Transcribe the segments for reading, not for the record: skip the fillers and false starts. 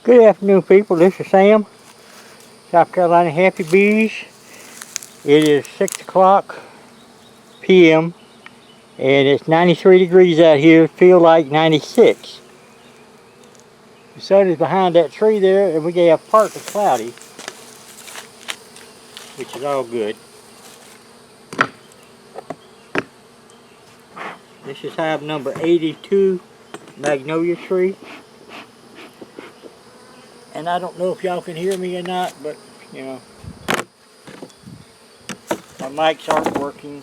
Good afternoon, people. This is Sam, South Carolina Happy Bees. It is 6 o'clock p.m. and it's 93 degrees out here. Feel like 96. The sun is behind that tree there, and we have partly cloudy, which is all good. This is hive number 82, magnolia tree. And I don't know if y'all can hear me or not, but you know, my mics aren't working.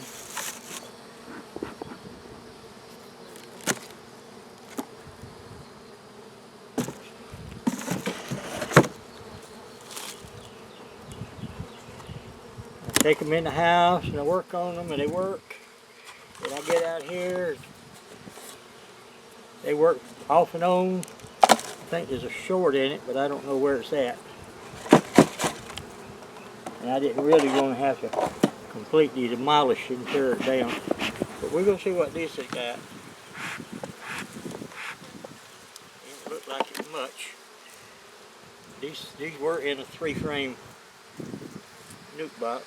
I take them in the house and I work on them and they work. And I get out here, they work off and on. I think there's a short in it, but I don't know where it's at. And I didn't really want to have to completely demolish it and tear it down. But we're going to see what this has got. It doesn't look like it's much. These were in a 3-frame nuke box.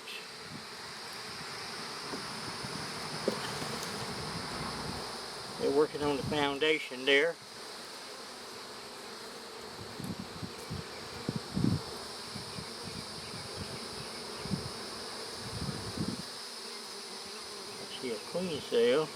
They're working on the foundation there. I see a queen cell.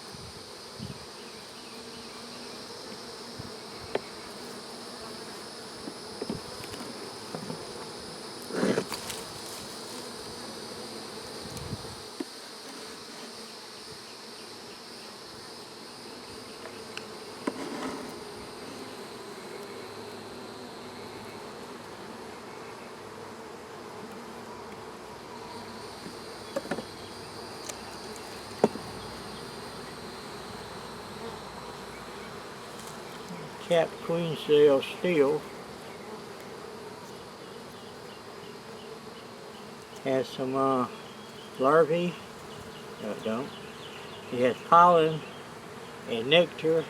Capped queen cell still. Has some larvae. No, it don't. It has pollen and nectar.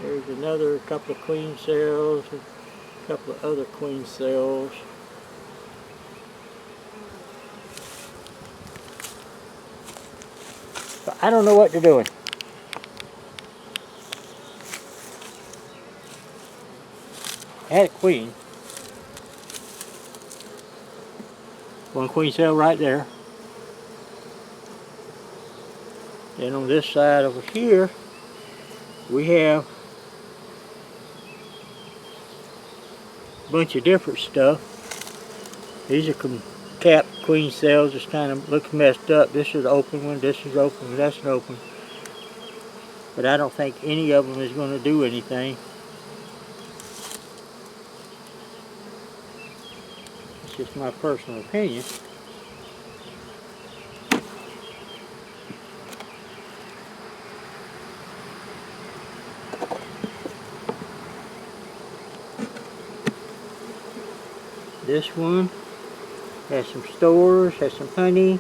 There's another couple of queen cells, a couple of other queen cells. But I don't know what they're doing. I had a queen. One queen cell right there. Then on this side over here, we have a bunch of different stuff. These are capped queen cells. Just kind of looks messed up. This is an open one. This is open. That's an open. But I don't think any of them is going to do anything. It's just my personal opinion. This one has some stores, has some honey.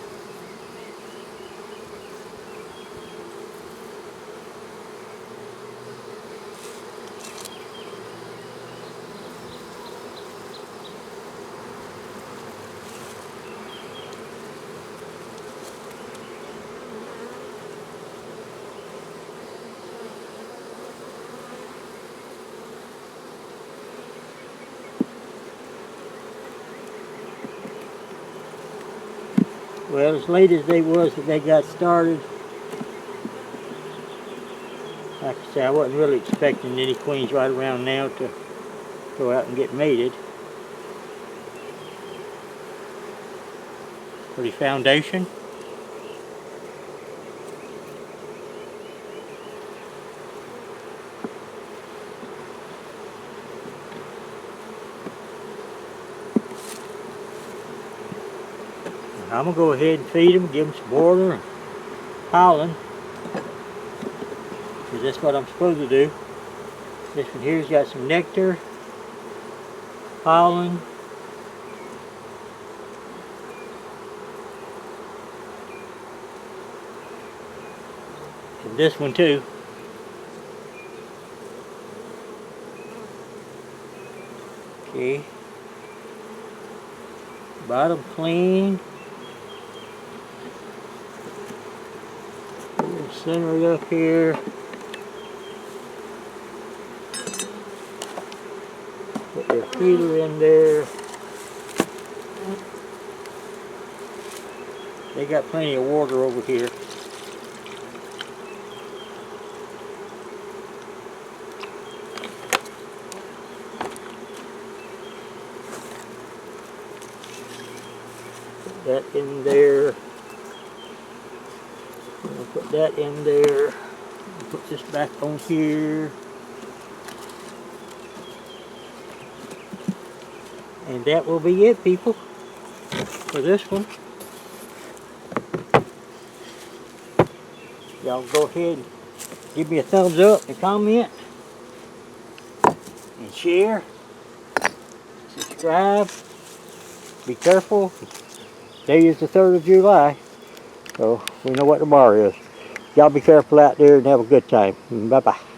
Well, as late as they was that they got started, like I said, I wasn't really expecting any queens right around now to go out and get mated. Pretty foundation. I'm going to go ahead and feed them, give them some water and pollen, because that's what I'm supposed to do. This one here's got some nectar, pollen, and this one too. See? Bottom clean. Center it up here. Put their feeder in there. They got plenty of water over here. Put that in there. I'll put that in there. Put this back on here. And that will be it, people, for this one. Y'all go ahead and give me a thumbs up and comment and share. Subscribe. Be careful. Today is the 3rd of July, so we know what tomorrow is. Y'all be careful out there and have a good time. Bye-bye.